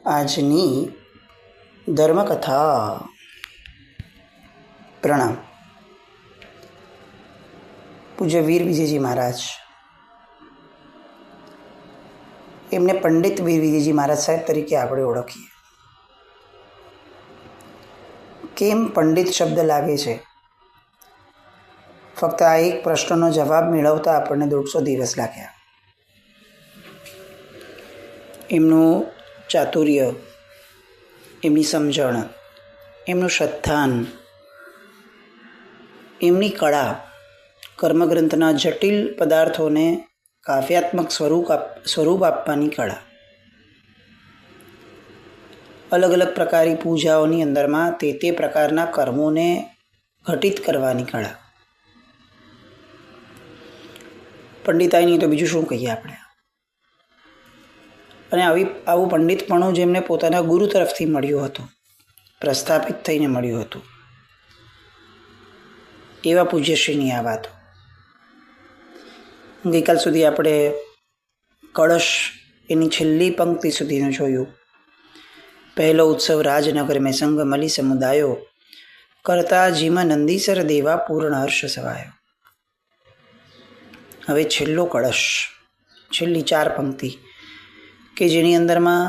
આજની ધર્મકથા. પ્રણામ. પૂજ્ય વીર વિજયજી મહારાજ, એમને પંડિત વીર વિજયજી મહારાજ સાહેબ તરીકે આપણે ઓળખીએ. કેમ પંડિત શબ્દ લાગે છે? ફક્ત આ એક પ્રશ્નનો જવાબ મેળવતા આપણને 150 દિવસ લાગ્યા. એમનું ચાતુર્ય, એમની સમજણ, એમનું શ્રદ્ધાન, એમની કળા, કર્મગ્રંથના જટિલ પદાર્થોને કાવ્યાત્મક સ્વરૂપ આપવાની કળા, અલગ અલગ પ્રકારની પૂજાઓની અંદરમાં તે પ્રકારના કર્મોને ઘટિત કરવાની કળા. પંડિતાઈની તો બીજું શું કહીએ આપણે. અને આવું પંડિતપણું જેમને પોતાના ગુરુ તરફથી મળ્યું હતું, પ્રસ્થાપિત થઈને મળ્યું હતું, એવા પૂજ્યશ્રીની આ વાતો. ગઈકાલ સુધી આપણે કળશ એની છેલ્લી પંક્તિ સુધીનું જોયું. પહેલો ઉત્સવ રાજનગર મેં સંગ મલી સમુદાયો, કરતા જીમ નંદીસર દેવા પૂર્ણ હર્ષ સવાયો. હવે છેલ્લો કળશ, છેલ્લી 4 પંક્તિ કે જેની અંદરમાં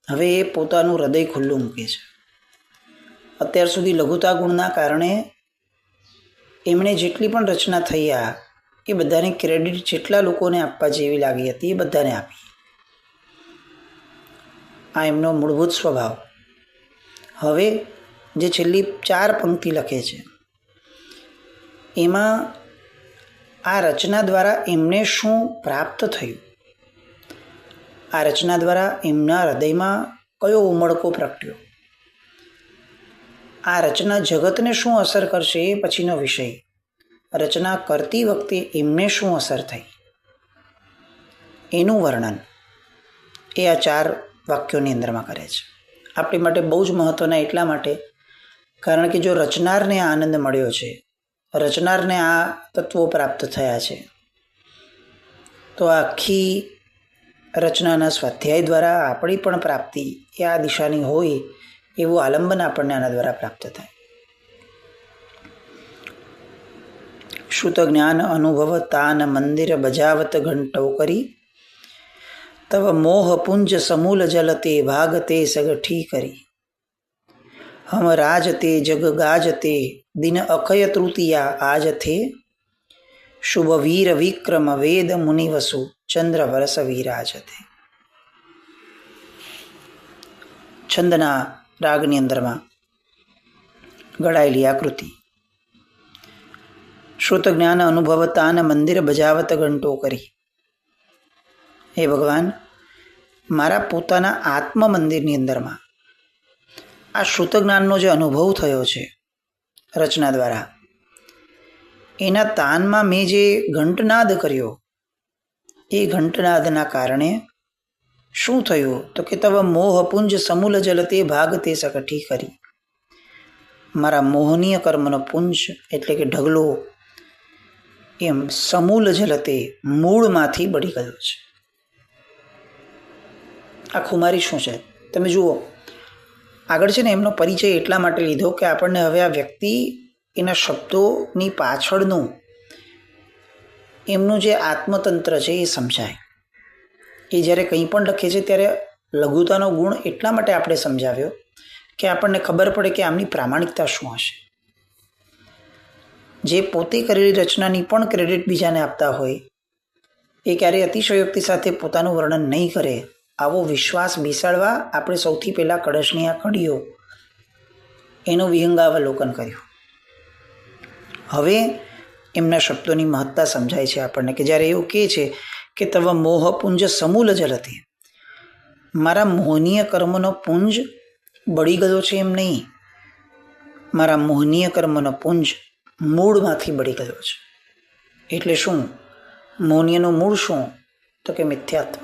હવે એ પોતાનું હૃદય ખુલ્લું મૂકે છે. અત્યાર સુધી લઘુતા ગુણના કારણે એમણે જેટલી પણ રચના થઈ એ બધાને ક્રેડિટ જેટલા લોકોને આપવા જેવી લાગી હતી એ બધાને આપી. આ એમનો મૂળભૂત સ્વભાવ. હવે જે છેલ્લી 4 પંક્તિ લખે છે એમાં આ રચના દ્વારા એમને શું પ્રાપ્ત થયું, આ રચના દ્વારા એમના હૃદયમાં કયો ઉમળકો પ્રગટ્યો, આ રચના જગતને શું અસર કરશે એ પછીનો વિષય. રચના કરતી વખતે એમને શું અસર થઈ એનું વર્ણન એ આ 4 વાક્યોની અંદરમાં કરે છે. આપણી માટે બહુ જ મહત્ત્વના એટલા માટે કારણ કે જો રચનારને આ આનંદ મળ્યો છે, રચનારને આ તત્વો પ્રાપ્ત થયા છે, તો આખી રચનાના સ્વાધ્યાય દ્વારા આપણી પણ પ્રાપ્તિ એ આ દિશાની હોય એવું આલંબન આપણને આના દ્વારા પ્રાપ્ત થાય. શ્રુત જ્ઞાન અનુભવ તાન મંદિર બજાવત ઘંટો કરી, તવ મોહ પુંજ સમૂલ જલતે ભાગતે સગઠી કરી. હમ રાજતે જગ ગાજતે દિન અખય તૃતીયા આજ થે, શુભ વીર વિક્રમ વેદ મુનિવસુ ચંદ્ર વરસ વિરાજતે. છંદના રાગની અંદરમાં ઘડાયેલી આકૃતિ. શ્રુત જ્ઞાન અનુભવ તાન મંદિર બજાવત ઘંટો કરી. હે ભગવાન, મારા પોતાના આત્મ મંદિરની અંદરમાં આ શ્રુત જ્ઞાનનો જે અનુભવ થયો છે રચના દ્વારા, એના તાનમાં મેં જે ઘંટનાદ કર્યો, એ ઘંટનાદના કારણે શું થયું તો કે તવ મોહ પુંજ સમૂલ જલતે ભાગતે સકઠી કરી. મારા મોહનીય કર્મનો પુંજ એટલે કે ઢગલો એમ સમૂલ જલતે મૂળમાંથી બળી ગયો છે. આ ખુમારી શું છે તમે જુઓ. આગળ છે ને એમનો પરિચય એટલા માટે લીધો કે આપણને હવે આ વ્યક્તિ એના શબ્દોની પાછળનું એમનું જે આત્મતંત્ર છે એ સમજાય. એ જ્યારે કંઈ પણ લખે છે ત્યારે લઘુતાનો ગુણ એટલા માટે આપણે સમજાવ્યો કે આપણને ખબર પડે કે આમની પ્રામાણિકતા શું હશે. જે પોતે કરેલી રચનાની પણ ક્રેડિટ બીજાને આપતા હોય એ ક્યારેય અતિશયોક્તિ સાથે પોતાનું વર્ણન નહીં કરે. આવો વિશ્વાસ બેસાડવા આપણે સૌથી પહેલાં કળશની આ કડીઓ એનું વિહંગાવલોકન કર્યું. હવે એમના શબ્દોની મહત્તા સમજાય છે આપણને કે જ્યારે એવું કહે છે કે તવ મોહ પુંજ સમૂલ જલતે, મારા મોહનીય કર્મનો પુંજ બળી ગયો છે એમ નહીં, મારા મોહનીય કર્મનો પુંજ મૂળમાંથી બળી ગયો છે. એટલે શું? મોહનીયનું મૂળ શું તો કે મિથ્યાત્વ.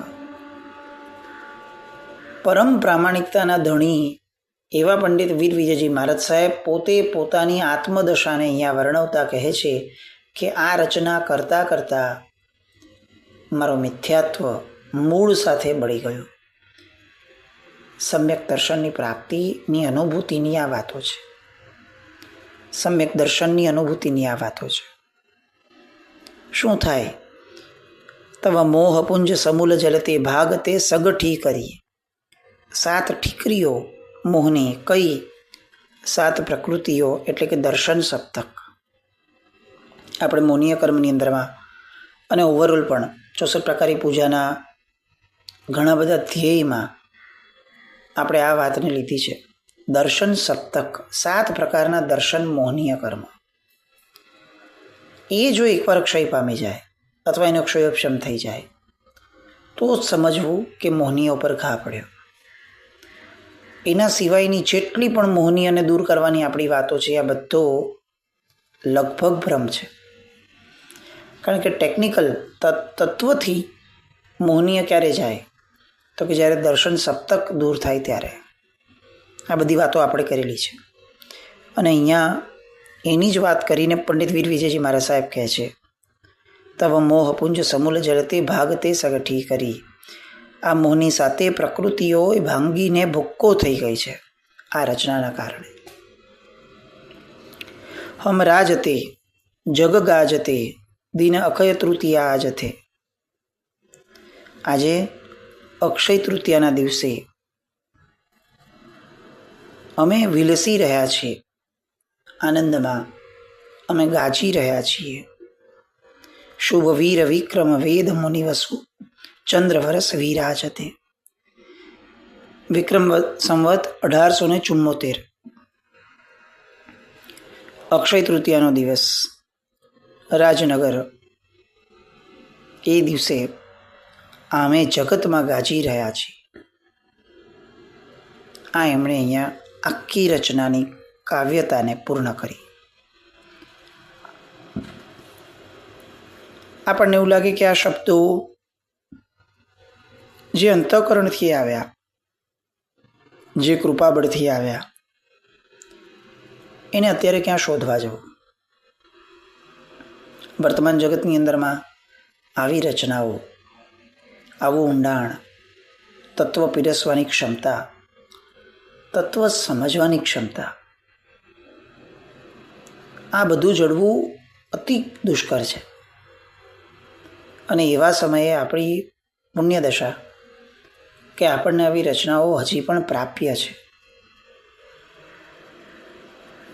પરમ પ્રામાણિકતાના ધણી એવા પંડિત વીર વિજયજી મહારાજ સાહેબ પોતે પોતાની આત્મદશાને અહીંયા વર્ણવતા કહે છે કે આ રચના કરતાં કરતાં મારો મિથ્યાત્વ મૂળ સાથે બળી ગયો. સમ્યક દર્શનની પ્રાપ્તિની અનુભૂતિની આ વાતો છે. સમ્યક દર્શનની અનુભૂતિની આ વાતો છે. શું થાય? તવ મોહપુંજ સમૂલ જલતે ભાગતે સગઠી કરી. 7 ઠીકરીઓ મોહની કઈ? 7 પ્રકૃતિઓ એટલે કે દર્શન સપ્તક. આપણે મોહનીય કર્મની અંદરમાં અને ઓવરઓલ પણ 64 પ્રકારની પૂજાના ઘણા બધા ધ્યેયમાં આપણે આ વાતને લીધી છે. દર્શન સપ્તક, 7 પ્રકારના દર્શન મોહનીય કર્મ. એ જો એકવાર ક્ષય પામી જાય અથવા એનો ક્ષયોપશમ થઈ જાય તો જ સમજવું કે મોહનીય ઉપર ઘા પડ્યો. એના સિવાયની જેટલી પણ મોહની અને દૂર કરવાની આપણી વાતો છે આ બધો લગભગ ભ્રમ છે. કારણ કે ટેકનિકલ તત્વથી મોહનીય ક્યારે જાય તો કે જ્યારે દર્શન સપ્તક દૂર થાય ત્યારે. આ બધી વાતો આપણે કરેલી છે. અને અહીંયા એની જ વાત કરીને પંડિત વીર વિજયજી મહારાજ સાહેબ કહે છે, તવ મોહપુંજ સમૂલ જલતે ભાગતે સગઠી કરી. આ મોહની સાથે પ્રકૃતિઓ ભાંગીને ભૂક્કો થઈ ગઈ છે આ રચનાના કારણે. હમ રાજતે જગ ગાજતે દિન અક્ષય તૃતીયા આજથે. આજે અક્ષય તૃતીયાના દિવસે અમે વિલસી રહ્યા છીએ, આનંદમાં અમે ગાજી રહ્યા છીએ. શુભ વીર વિક્રમ વેદ મુનિવસુ ચંદ્રવરસ વિરાજતે. વિક્રમ સંવત 1874. અક્ષય તૃતીયાનો દિવસ. રાજનગર. એ દિવસે અમે જગતમાં ગાજી રહ્યા છીએ. આ એમણે અહીંયા આખી રચનાની કાવ્યતાને પૂર્ણ કરી. આપણને એવું લાગે કે આ શબ્દો જે અંતઃકરણથી આવ્યા, જે કૃપાબળથી આવ્યા, એને અત્યારે ક્યાં શોધવા જવું? વર્તમાન જગતની અંદરમાં આવી રચનાઓ, આવું ઊંડાણ, તત્વ પીરસવાની ક્ષમતા, તત્વ સમજવાની ક્ષમતા, આ બધું જડવું અતિ દુષ્કર છે. અને એવા સમયે આપણી પુણ્યદશા કે આપણને આવી રચનાઓ હજી પણ પ્રાપ્ય છે.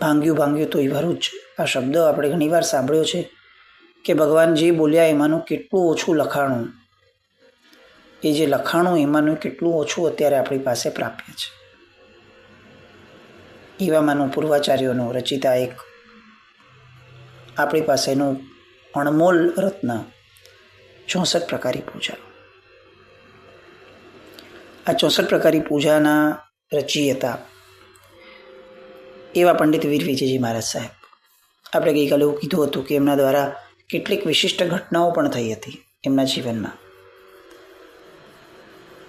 ભાંગ્યું તો ઈવારું જ. આ શબ્દ આપણે ઘણીવાર સાંભળ્યો છે કે ભગવાન જે બોલ્યા એમાંનું કેટલું ઓછું લખાણું, એ જે લખાણું એમાંનું કેટલું ઓછું અત્યારે આપણી પાસે પ્રાપ્ય છે. એવામાંનું પૂર્વાચાર્યોનું રચિતા એક આપણી પાસેનું અણમોલ રત્ન 64 પ્રકારી પૂજા. આ 64 પ્રકારી પૂજાના રચયિતા એવા પંડિત વીર વિજયજી મહારાજ સાહેબ. આપણે ગઈકાલે એવું કીધું હતું કે એમના દ્વારા કેટલીક વિશિષ્ટ ઘટનાઓ પણ થઈ હતી એમના જીવનમાં,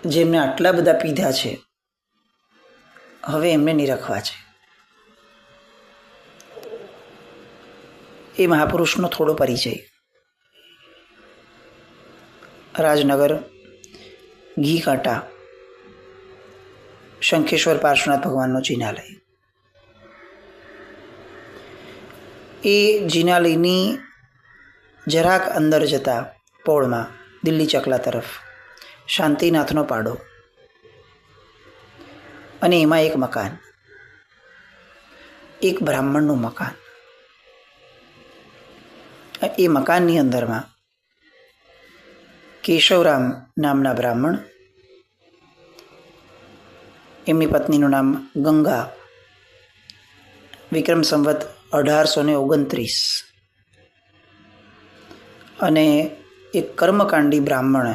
જેમને આટલા બધા પીધા છે, હવે એમને નિરખવા છે. એ મહાપુરુષનો થોડો પરિચય. રાજનગર ઘી કાંટા શંખેશ્વર પાર્શ્વનાથ ભગવાનનો જિનાલય. એ જિનાલયની જરાક અંદર જતા પોળમાં દિલ્હી ચકલા તરફ શાંતિનાથનો પાડો અને એમાં એક મકાન, એક બ્રાહ્મણનું મકાન. એ મકાનની અંદરમાં કેશવરામ નામના બ્રાહ્મણ, એમની પત્નીનું નામ ગંગા, વિક્રમ સંવત 1829, અને એક કર્મકાંડી બ્રાહ્મણ,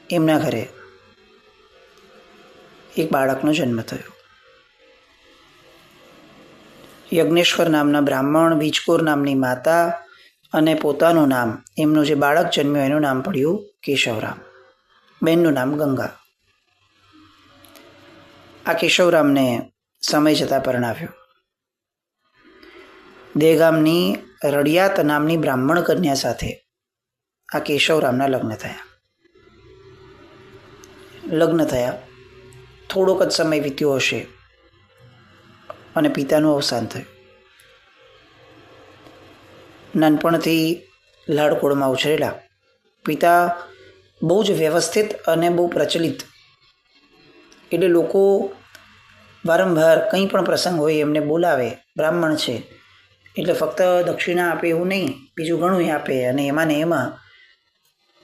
એમના ઘરે એક બાળકનો જન્મ થયો. યજ્ઞેશ્વર નામના બ્રાહ્મણ, બીજકોર નામની માતા અને પોતાનું નામ, એમનું જે બાળક જન્મ્યું એનું નામ પડ્યું કેશવરામ, બહેનનું નામ ગંગા. આ કેશવરામને સમય જતાં પરણાવ્યો. દેગામની રડિયાત નામની બ્રાહ્મણ કન્યા સાથે આ કેશવરામના લગ્ન થયા. થોડોક જ સમય વીત્યો હશે અને પિતાનું અવસાન થયું. નાનપણથી લાડકોળમાં ઉછરેલા પિતા બહુ જ વ્યવસ્થિત અને બહુ પ્રચલિત, એટલે લોકો વારંવાર કંઈ પણ પ્રસંગ હોય એમને બોલાવે. બ્રાહ્મણ છે એટલે ફક્ત દક્ષિણા આપે એવું નહીં, બીજું ઘણું આપે, અને એમાં ને એમાં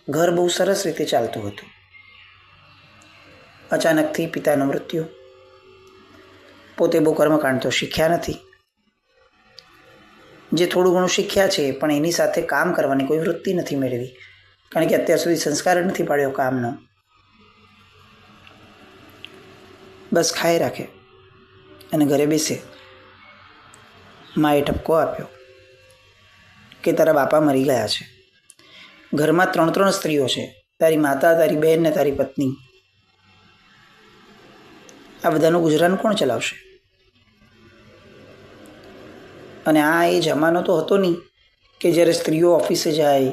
ઘર બહુ સરસ રીતે ચાલતું હતું. અચાનકથી પિતાનું મૃત્યુ. પોતે બહુ કર્મકાંડ તો શીખ્યા નથી, જે થોડું ઘણું શીખ્યા છે પણ એની સાથે કામ કરવાની કોઈ વૃત્તિ નથી મેળવી, કારણ કે અત્યાર સુધી સંસ્કાર જ નથી પાડ્યો કામનો. બસ ખાઈ રાખે અને ઘરે બેસે. માએ ઠપકો આપ્યો કે તારા બાપા મરી ગયા છે. ઘરમાં 3 સ્ત્રીઓ છે, તારી માતા, તારી બહેન ને તારી પત્ની. આ બધાનું ગુજરાન કોણ ચલાવશે? અને આ એ જમાનો તો હતો નહીં કે જ્યારે સ્ત્રીઓ ઓફિસે જાય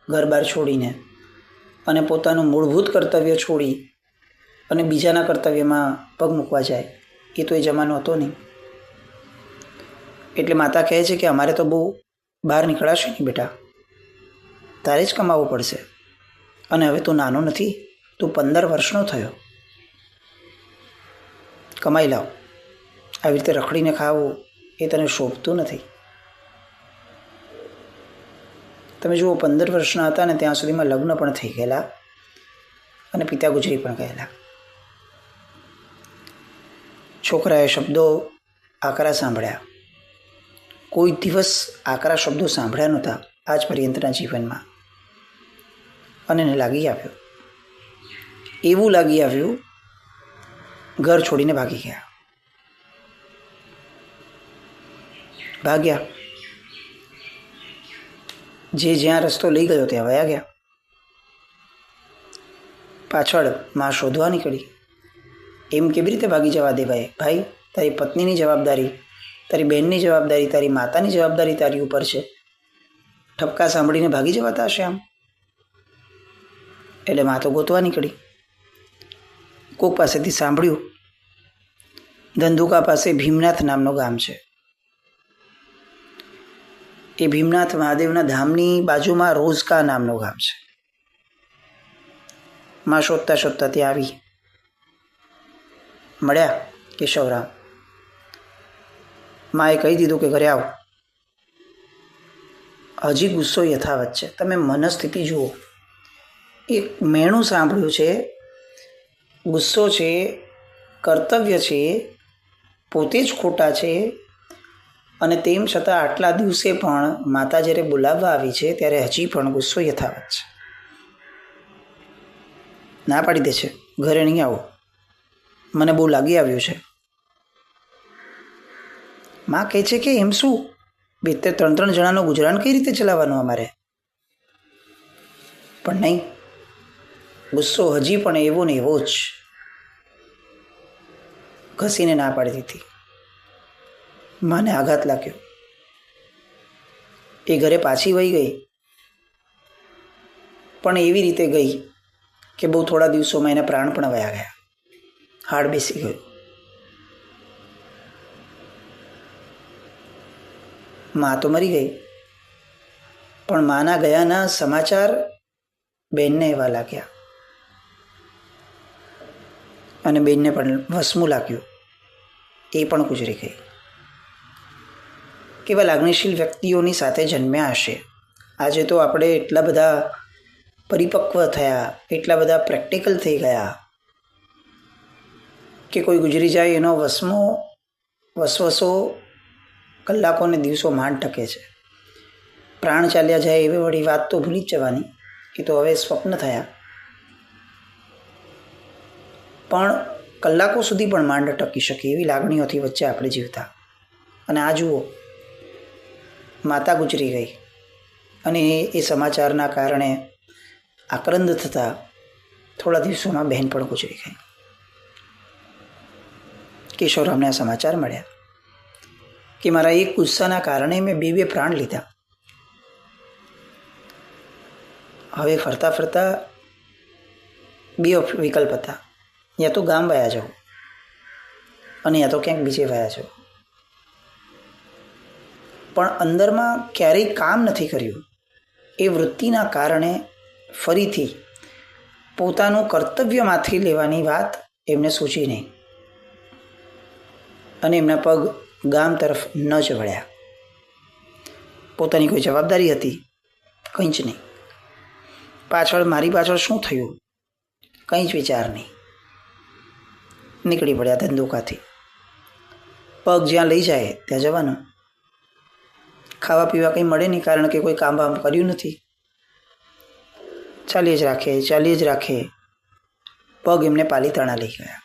ઘર બહાર છોડીને અને પોતાનું મૂળભૂત કર્તવ્ય છોડી અને બીજાના કર્તવ્યમાં પગ મૂકવા જાય. એ તો એ જમાનો હતો નહીં. એટલે માતા કહે છે કે અમારે તો બહુ બહાર નીકળાશે નહીં બેટા, તારે જ કમાવવું પડશે. અને હવે તું નાનો નથી, તું 15 વર્ષનો થયો, કમાઈ લાવ. આવી રીતે રખડીને ખાવું એ તને શોભતું નથી. તમે જુઓ, 15 વર્ષના હતા ને ત્યાં સુધીમાં લગ્ન પણ થઈ ગયેલા અને પિતા ગુજરી પણ ગયેલા. છોકરાએ શબ્દો આકરા સાંભળ્યા. કોઈ દિવસ આકરા શબ્દો સાંભળ્યા નહોતા આજ પર્યંતના જીવનમાં. અને એને લાગી આવ્યું, એવું લાગી આવ્યું ઘર છોડીને ભાગી ગયા. જે જ્યાં રસ્તો લઈ ગયો ત્યાં વયા ગયા. પાછળ માં શોધવા નીકળી. એમ કેવી રીતે ભાગી જવા દેવાય? ભાઈ, તારી પત્નીની જવાબદારી, તારી બહેનની જવાબદારી, તારી માતાની જવાબદારી તારી ઉપર છે. ઠપકા સાંભળીને ભાગી જવાતા હશે આમ? એટલે માં તો ગોતવા નીકળી. કોક પાસેથી સાંભળ્યું, ધંધુકા પાસે ભીમનાથ નામનું ગામ છે. એ ભીમનાથ મહાદેવના ધામની બાજુમાં રોઝકા નામનું ગામ છે. માં શોધતા શોધતા ત્યાં આવી મળ્યા કેશવરામ. માએ કહી દીધું કે ઘરે આવો. હજી ગુસ્સો યથાવત છે. તમે મનસ્થિતિ જુઓ. એક મેણું સાંભળ્યું છે, ગુસ્સો છે, કર્તવ્ય છે, પોતે જ ખોટા છે, અને તેમ છતાં આટલા દિવસે પણ માતા જ્યારે બોલાવવા આવી છે ત્યારે હજી પણ ગુસ્સો યથાવત છે. ના પાડી દે છે, ઘરે નહીં આવો, મને બહુ લાગી આવ્યું છે. માં કહે છે કે એમ શું, 2-3 જણાનું ગુજરાન કઈ રીતે ચલાવવાનું અમારે? પણ નહીં, ગુસ્સો હજી પણ એવો ને એવો જ. ઘસીને ના પાડી દીધી. માને આઘાત લાગ્યો. એ ઘરે પાછી વહી ગઈ, પણ એવી રીતે ગઈ કે બહુ થોડા દિવસોમાં એના પ્રાણ પણ વયા ગયા. હાડ બેસી ગયું. માં તો મરી ગઈ, પણ માના ગયાના સમાચાર બેનને એવા લાગ્યા અને બેનને પણ વસમું લાગ્યું. એ પણ ગુજરી ગઈ. કેવા લાગણીશીલ વ્યક્તિઓની સાથે જન્મ્યા હશે. આજે તો આપણે એટલા બધા પરિપક્વ થયા, એટલા બધા પ્રેક્ટિકલ થઈ ગયા કે કોઈ ગુજરી જાય એનો વસવસો કલાકોને દિવસો માંડ ટકે છે. પ્રાણ ચાલ્યા જાય એવી વળી વાત તો ભૂલી જ જવાની, એ તો હવે સ્વપ્ન થયા. પણ કલાકો સુધી પણ માંડ ટકી શકે એવી લાગણીઓથી વચ્ચે આપણે જીવતા. અને આ જુઓ, માતા ગુજરી ગઈ અને એ સમાચારના કારણે આક્રંદ થતા થોડા દિવસોમાં બહેન પણ ગુજરી ગઈ. કેશવરામને આ સમાચાર મળ્યા કે મારા એક ગુસ્સાના કારણે મેં 2 પ્રાણ લીધા. હવે ફરતા ફરતા 2 વિકલ્પ હતા. યા તો ગામ વયા જાઉં, અને યા તો ક્યાંક બીજે વયા છો, પણ અંદરમાં ક્યારેય કામ નથી કર્યું. એ વૃત્તિના કારણે ફરીથી પોતાનું કર્તવ્યમાંથી લેવાની વાત એમને સૂચી નહીં અને એમના પગ ગામ તરફ ન જ વળ્યા. પોતાની કોઈ જવાબદારી હતી? કંઈ જ નહીં. પાછળ મારી પાછળ શું થયું? કંઈ જ વિચાર નહીં. નીકળી પડ્યા ધંધુકાથી. પગ જ્યાં લઈ જાય ત્યાં જવાનું. ખાવા પીવા કંઈ મળે નહીં, કારણ કે કોઈ કામ વામ કર્યું નથી. ચાલી જ રાખે. પગ એમને પાલીતાણા લઈ ગયા.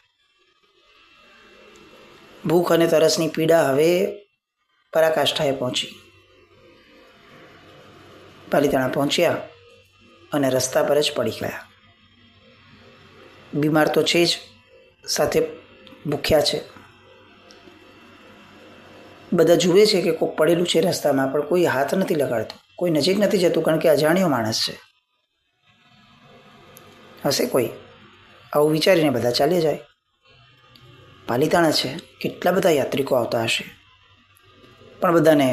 ભૂખ અને તરસની પીડા હવે પરાકાષ્ઠાએ પહોંચી. પાલીતાણા પહોંચ્યા અને રસ્તા પર જ પડી ગયા. બીમાર તો છે જ, સાથે ભૂખ્યા છે. બધા જુએ છે કે કોઈક પડેલું છે રસ્તામાં, પણ કોઈ હાથ નથી લગાડતું, કોઈ નજીક નથી જતું, કારણ કે અજાણ્યો માણસ છે. હશે કોઈ, આવું વિચારીને બધા ચાલ્યા જાય. પાલીતાણા છે, કેટલા બધા યાત્રિકો આવતા હશે, પણ બધાને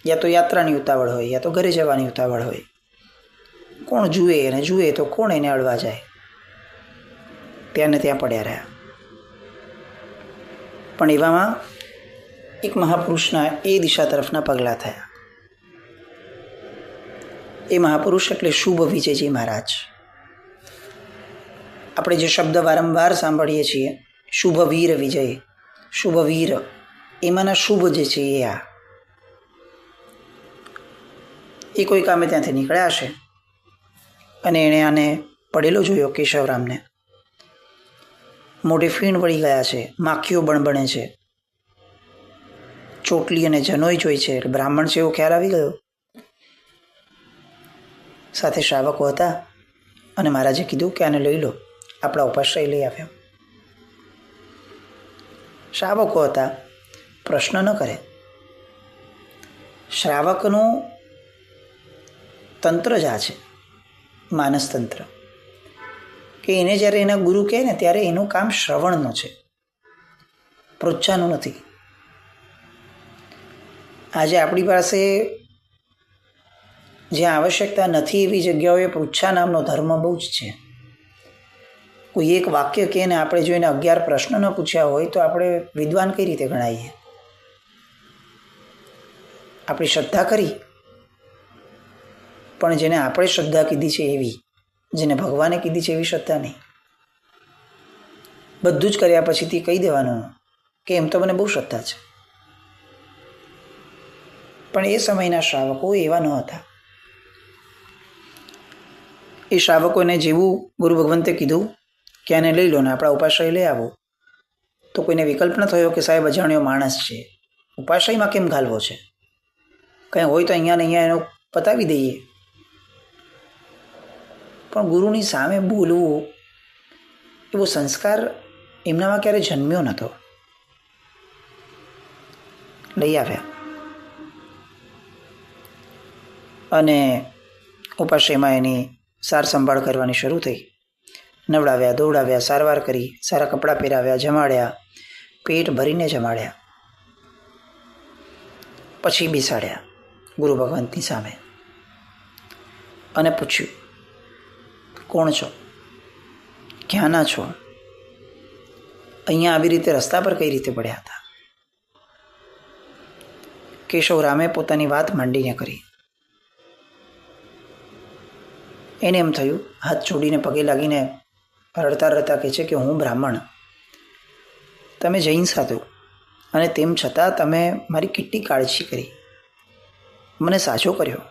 યા તો યાત્રાની ઉતાવળ હોય, યા તો ઘરે જવાની ઉતાવળ હોય. કોણ જુએ, અને જુએ તો કોણ એને અડવા જાય? ત્યાં ને ત્યાં પડ્યા રહ્યા. પણ એવામાં એક મહાપુરુષના એ દિશા તરફના પગલાં થયા. એ મહાપુરુષ એટલે શુભ વિજયજી મહારાજ. આપણે જે શબ્દ વારંવાર સાંભળીએ છીએ, શુભ વીર વિજય, શુભ વીર, એમાંના શુભ જે છે એ કોઈ કામે ત્યાંથી નીકળ્યા હશે અને એણે આને પડેલો જોયો કેશવરામને. મોઢે ફીણ વળી ગયા છે, માખીઓ બણબણે છે, ચોટલી અને જનોઈ જોઈ છે, એટલે બ્રાહ્મણ છે એવો ખ્યાલ આવી ગયો. સાથે શ્રાવકો હતા અને મહારાજે કીધું કે આને લઈ લો, આપણા ઉપાશ્રય લઈ આવ્યો. શ્રાવકો હતા, પ્રશ્ન ન કરે. શ્રાવકનું તંત્ર જ આ છે, માનસ તંત્ર, કે એને જ્યારે એના ગુરુ કહે ને ત્યારે એનું કામ શ્રવણનું છે, પ્રોત્સાહનનું નથી. આજે આપણી પાસે જ્યાં આવશ્યકતા નથી એવી જગ્યાઓએ પૃચ્છા નામનો ધર્મ બહુ જ છે. કોઈ એક વાક્ય કહે ને આપણે જો એને 11 પ્રશ્ન ન પૂછ્યા હોય તો આપણે વિદ્વાન કઈ રીતે ગણાઈએ? આપણી શ્રદ્ધા કરી, પણ જેને આપણે શ્રદ્ધા કીધી છે એવી, જેને ભગવાને કીધી છે એવી શ્રદ્ધા નહીં. બધું જ કર્યા પછીથી કહી દેવાનું કે એમ તો મને બહુ શ્રદ્ધા છે. પણ એ સમયના શ્રાવકો એવા ન હતા. એ શ્રાવકોને જેવું ગુરુ ભગવંતે કીધું કે આને લઈ લો ને આપણા ઉપાશ્રય લઈ આવો, તો કોઈને વિકલ્પ ન થયો કે સાહેબ અજાણ્યો માણસ છે, ઉપાશ્રયમાં કેમ ઘાલવો છે? કંઈ હોય તો અહીંયા ને અહીંયા એનો પતાવી દઈએ. પણ ગુરુની સામે બોલવું એવો સંસ્કાર એમનામાં ક્યારે જન્મ્યો નહોતો. લઈ આવ્યા અને ઉપાશ્રયમાં એની સાર સંભાળ કરવાની શરૂ થઈ. નવડાવ્યા, દોડાવ્યા, સારવાર કરી, સારા કપડાં પહેરાવ્યા, જમાડ્યા, પેટ ભરીને જમાડ્યા. પછી બેસાડ્યા ગુરુ ભગવંતની સામે અને પૂછ્યું, કોણ છો? ક્યાંના છો? અહીંયા આવી રીતે રસ્તા પર કઈ રીતે પડ્યા હતા? કેશવરામે પોતાની વાત માંડીને કરી. એને એમ થયું, હાથ જોડીને પગે લાગીને રડતા રડતા કહે છે કે હું બ્રાહ્મણ, તમે જૈન સાધુ, અને તેમ છતાં તમે મારી કેટલી કાળજી કરી, મને સાચો કર્યો.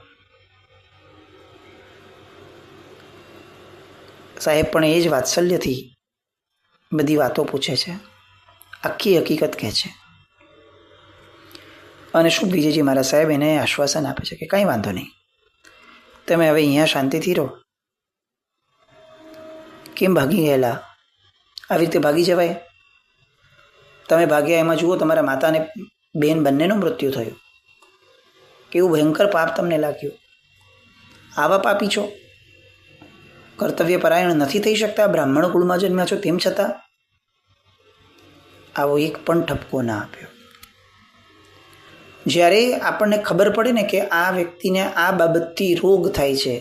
સાહેબ પણ એ જ વાત્સલ્યથી બધી વાતો પૂછે છે, આખી હકીકત કહે છે. અને શું વિજયજી મારા સાહેબ એને આશ્વાસન આપે છે કે કંઈ વાંધો નહીં, તમે હવે અહીંયા શાંતિથી રહો. કેમ ભાગી ગયેલા? આવી રીતે ભાગી જવાય? તમે ભાગ્યા એમાં જુઓ તમારા માતા અને બેન બંનેનું મૃત્યુ થયું. કેવું ભયંકર પાપ તમને લાગ્યું. આવા પાપી છો, કર્તવ્ય પરાયણ નથી થઈ શકતા, બ્રાહ્મણ કુળમાં જન્મ્યા છો તેમ છતાં. આવો એક પણ ઠપકો ના આપ્યો. જ્યારે આપણને ખબર પડે ને કે આ વ્યક્તિને આ બાબતથી રોગ થાય છે,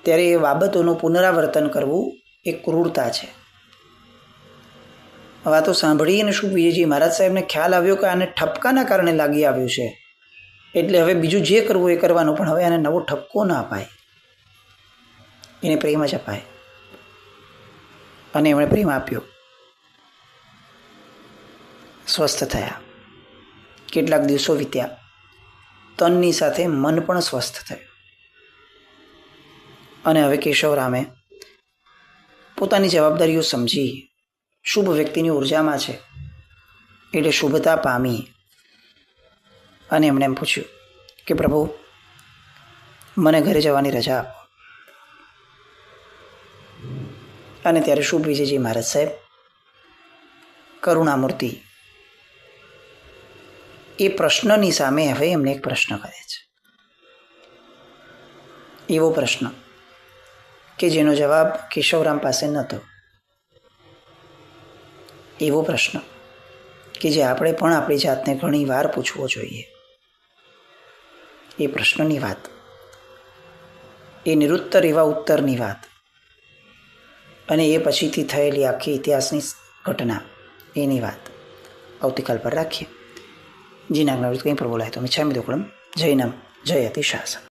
ત્યારે એ બાબતોનું પુનરાવર્તન કરવું એ ક્રૂરતા છે. હવે આ તો સાંભળીને શું વિજયજી મહારાજ સાહેબને ખ્યાલ આવ્યો કે આને ઠપકાના કારણે લાગી આવ્યું છે, એટલે હવે બીજું જે કરવું એ કરવાનું, પણ હવે આને નવો ઠપકો ના અપાય, એને પ્રેમ જ અપાય. અને એમણે પ્રેમ આપ્યો. સ્વસ્થ થયા. કેટલાક દિવસો વીત્યા. તનની સાથે મન પણ સ્વસ્થ થયું. અને હવે કેશવરામે પોતાની જવાબદારીઓ સમજી શુભ વ્યક્તિની ઉર્જામાં છે એટલે શુભતા પામી. અને એમણે એમ પૂછ્યું કે પ્રભુ, મને ઘરે જવાની રજા આપો. અને ત્યારે શુભ વિજયજી મહારાજ સાહેબ કરુણામૂર્તિ એ પ્રશ્નની સામે હવે એમને એક પ્રશ્ન કરે છે. એવો પ્રશ્ન કે જેનો જવાબ કેશવરામ પાસે નહોતો. એવો પ્રશ્ન કે જે આપણે પણ આપણી જાતને ઘણી વાર પૂછવો જોઈએ. એ પ્રશ્નની વાત, એ નિરુત્તર એવા ઉત્તરની વાત, અને એ પછીથી થયેલી આખી ઇતિહાસની ઘટના, એની વાત આવતીકાલ પર રાખીએ. જીનાજ્ઞા કંઈ પણ બોલાય તો મિચ્છામિ દુક્કડમ. જૈનમ જયતિ શાસન.